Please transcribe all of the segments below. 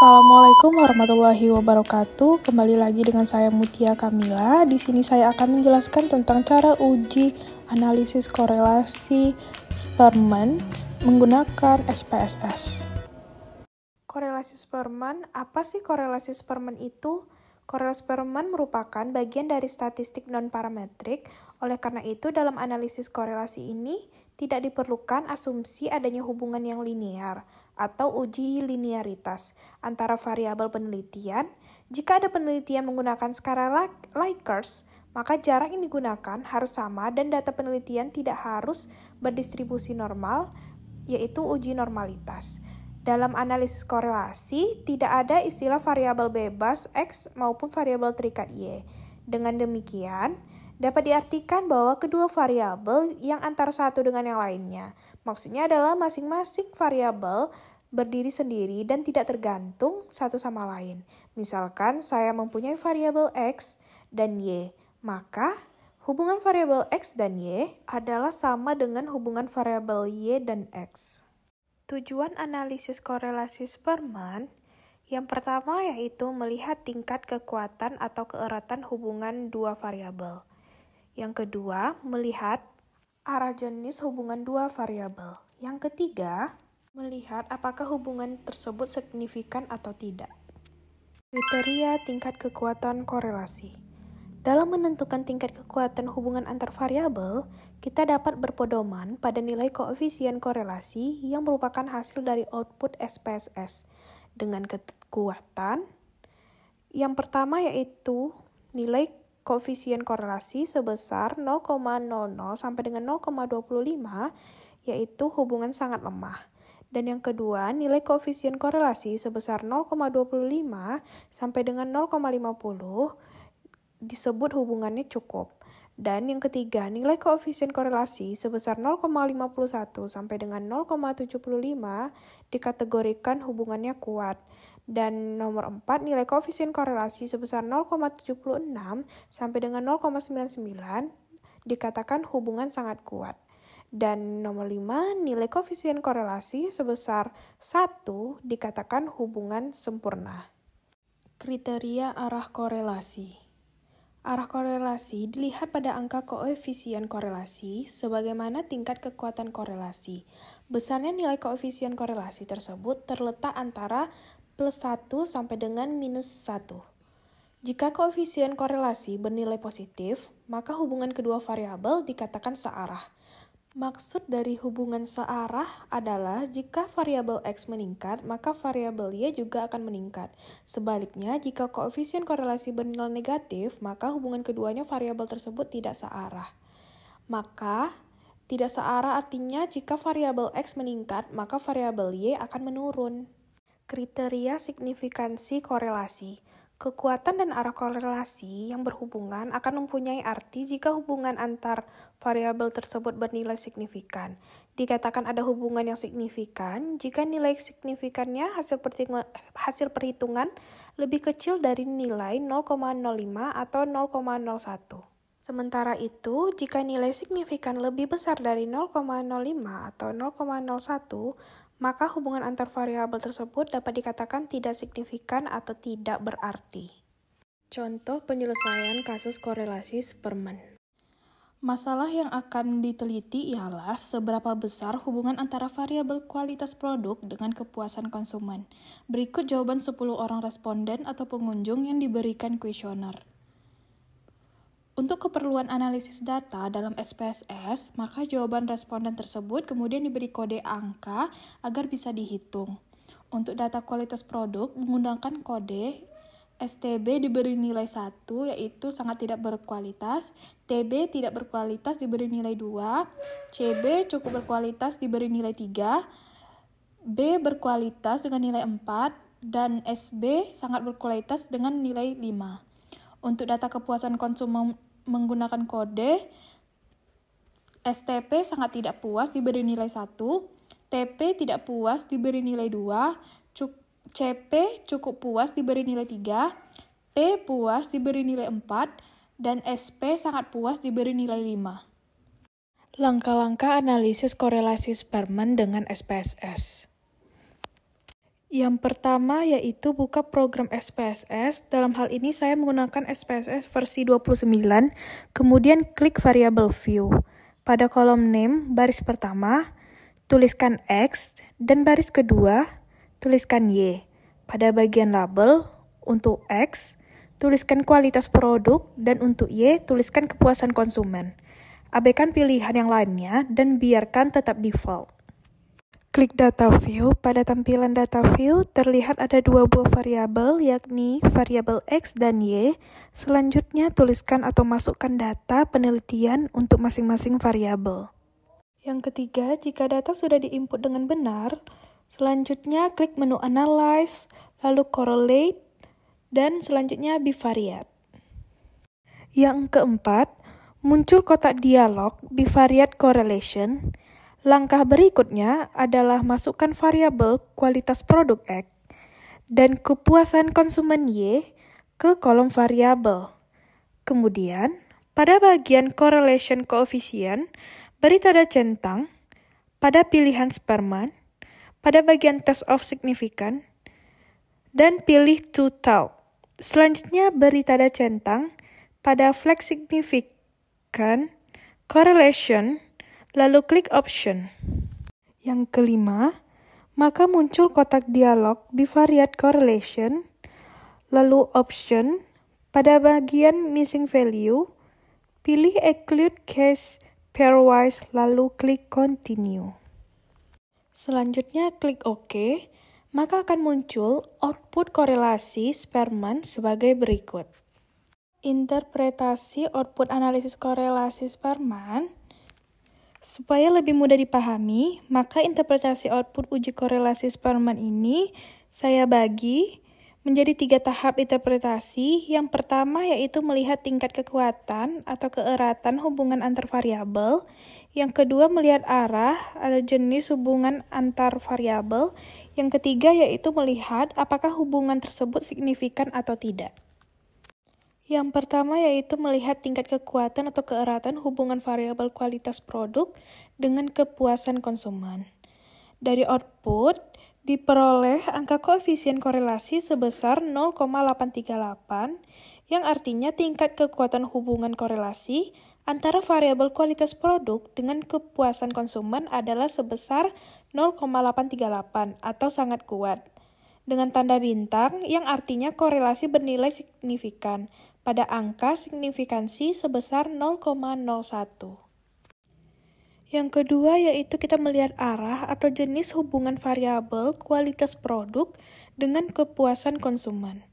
Assalamualaikum warahmatullahi wabarakatuh. Kembali lagi dengan saya Mutia Kamila. Di sini saya akan menjelaskan tentang cara uji analisis korelasi Spearman menggunakan SPSS. Korelasi Spearman, apa sih korelasi Spearman itu? Korelasi Spearman merupakan bagian dari statistik non-parametrik. Oleh karena itu, dalam analisis korelasi ini tidak diperlukan asumsi adanya hubungan yang linear atau uji linearitas antara variabel penelitian. Jika ada penelitian menggunakan skala Likert, maka jarak yang digunakan harus sama dan data penelitian tidak harus berdistribusi normal, yaitu uji normalitas. Dalam analisis korelasi, tidak ada istilah variabel bebas X maupun variabel terikat Y. Dengan demikian, dapat diartikan bahwa kedua variabel yang antara satu dengan yang lainnya. Maksudnya adalah masing-masing variabel berdiri sendiri dan tidak tergantung satu sama lain. Misalkan saya mempunyai variabel X dan Y, maka hubungan variabel X dan Y adalah sama dengan hubungan variabel Y dan X. Tujuan analisis korelasi Spearman yang pertama yaitu melihat tingkat kekuatan atau keeratan hubungan dua variabel. Yang kedua, melihat arah jenis hubungan dua variabel. Yang ketiga, melihat apakah hubungan tersebut signifikan atau tidak. Kriteria tingkat kekuatan korelasi. Dalam menentukan tingkat kekuatan hubungan antar variabel, kita dapat berpedoman pada nilai koefisien korelasi yang merupakan hasil dari output SPSS dengan kekuatan. Yang pertama yaitu nilai koefisien korelasi sebesar 0,00 sampai dengan 0,25, yaitu hubungan sangat lemah. Dan yang kedua, nilai koefisien korelasi sebesar 0,25 sampai dengan 0,50 disebut hubungannya cukup. Dan yang ketiga, nilai koefisien korelasi sebesar 0,51 sampai dengan 0,75 dikategorikan hubungannya kuat. Dan nomor 4, nilai koefisien korelasi sebesar 0,76 sampai dengan 0,99 dikatakan hubungan sangat kuat. Dan nomor 5, nilai koefisien korelasi sebesar 1 dikatakan hubungan sempurna. Kriteria arah korelasi. Arah korelasi dilihat pada angka koefisien korelasi sebagaimana tingkat kekuatan korelasi. Besarnya nilai koefisien korelasi tersebut terletak antara +1 sampai dengan -1. Jika koefisien korelasi bernilai positif, maka hubungan kedua variabel dikatakan searah. Maksud dari hubungan searah adalah jika variabel X meningkat, maka variabel Y juga akan meningkat. Sebaliknya, jika koefisien korelasi bernilai negatif, maka hubungan keduanya variabel tersebut tidak searah. Maka, tidak searah artinya jika variabel X meningkat, maka variabel Y akan menurun. Kriteria signifikansi korelasi. Kekuatan dan arah korelasi yang berhubungan akan mempunyai arti jika hubungan antar variabel tersebut bernilai signifikan. Dikatakan ada hubungan yang signifikan jika nilai signifikannya hasil perhitungan lebih kecil dari nilai 0,05 atau 0,01. Sementara itu, jika nilai signifikan lebih besar dari 0,05 atau 0,01, maka hubungan antar variabel tersebut dapat dikatakan tidak signifikan atau tidak berarti. Contoh penyelesaian kasus korelasi Spearman. Masalah yang akan diteliti ialah seberapa besar hubungan antara variabel kualitas produk dengan kepuasan konsumen. Berikut jawaban 10 orang responden atau pengunjung yang diberikan kuesioner. Untuk keperluan analisis data dalam SPSS, maka jawaban responden tersebut kemudian diberi kode angka agar bisa dihitung. Untuk data kualitas produk menggunakan kode STB diberi nilai 1, yaitu sangat tidak berkualitas, TB tidak berkualitas diberi nilai 2, CB cukup berkualitas diberi nilai 3, B berkualitas dengan nilai 4, dan SB sangat berkualitas dengan nilai 5. Untuk data kepuasan konsumen menggunakan kode STP sangat tidak puas diberi nilai 1, TP tidak puas diberi nilai 2, CP cukup puas diberi nilai 3, P puas diberi nilai 4, dan SP sangat puas diberi nilai 5. Langkah-langkah analisis korelasi Spearman dengan SPSS. Yang pertama yaitu buka program SPSS. Dalam hal ini saya menggunakan SPSS versi 29, kemudian klik variable view. Pada kolom name, baris pertama, tuliskan X, dan baris kedua, tuliskan Y. Pada bagian label, untuk X, tuliskan kualitas produk, dan untuk Y, tuliskan kepuasan konsumen. Abaikan pilihan yang lainnya, dan biarkan tetap default. Klik Data View. Pada tampilan Data View, terlihat ada dua buah variabel, yakni variabel X dan Y. Selanjutnya, tuliskan atau masukkan data penelitian untuk masing-masing variabel. Yang ketiga, jika data sudah diinput dengan benar, selanjutnya klik menu Analyze, lalu Correlate, dan selanjutnya Bivariate. Yang keempat, muncul kotak dialog Bivariate Correlation. Langkah berikutnya adalah masukkan variabel kualitas produk X dan kepuasan konsumen Y ke kolom variabel. Kemudian, pada bagian correlation coefficient, beri tanda centang pada pilihan Spearman, pada bagian test of significance, dan pilih total. Selanjutnya, beri tanda centang pada flag significant correlation, lalu klik option. Yang kelima, maka muncul kotak dialog Bivariate Correlation, lalu option, pada bagian missing value, pilih exclude case pairwise, lalu klik continue. Selanjutnya klik OK, maka akan muncul output korelasi Spearman sebagai berikut. Interpretasi output analisis korelasi Spearman. Supaya lebih mudah dipahami, maka interpretasi output uji korelasi Spearman ini saya bagi menjadi 3 tahap interpretasi. Yang pertama yaitu melihat tingkat kekuatan atau keeratan hubungan antar variabel. Yang kedua melihat arah atau jenis hubungan antar variabel. Yang ketiga yaitu melihat apakah hubungan tersebut signifikan atau tidak. Yang pertama yaitu melihat tingkat kekuatan atau keeratan hubungan variabel kualitas produk dengan kepuasan konsumen. Dari output, diperoleh angka koefisien korelasi sebesar 0,838, yang artinya tingkat kekuatan hubungan korelasi antara variabel kualitas produk dengan kepuasan konsumen adalah sebesar 0,838 atau sangat kuat. Dengan tanda bintang yang artinya korelasi bernilai signifikan pada angka signifikansi sebesar 0,01. Yang kedua yaitu kita melihat arah atau jenis hubungan variabel kualitas produk dengan kepuasan konsumen.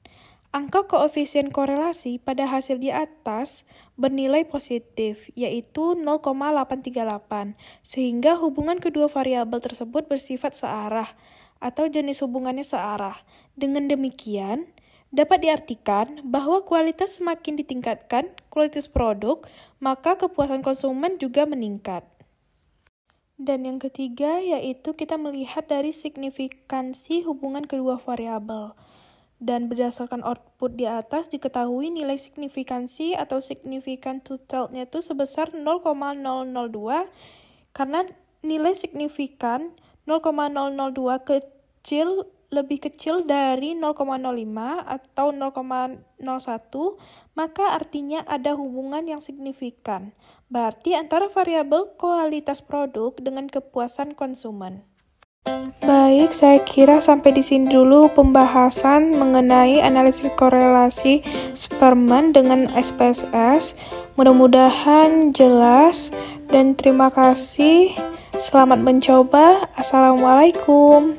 Angka koefisien korelasi pada hasil di atas bernilai positif, yaitu 0,838, sehingga hubungan kedua variabel tersebut bersifat searah atau jenis hubungannya searah. Dengan demikian, dapat diartikan bahwa kualitas semakin ditingkatkan kualitas produk, maka kepuasan konsumen juga meningkat. Dan yang ketiga yaitu kita melihat dari signifikansi hubungan kedua variabel. Dan berdasarkan output di atas diketahui nilai signifikansi atau significant totalnya itu sebesar 0,002 karena nilai signifikan 0,002 lebih kecil dari 0,05 atau 0,01, maka artinya ada hubungan yang signifikan. Berarti antara variabel kualitas produk dengan kepuasan konsumen. Baik, saya kira sampai di sini dulu pembahasan mengenai analisis korelasi Spearman dengan SPSS. Mudah-mudahan jelas dan terima kasih. Selamat mencoba. Assalamualaikum.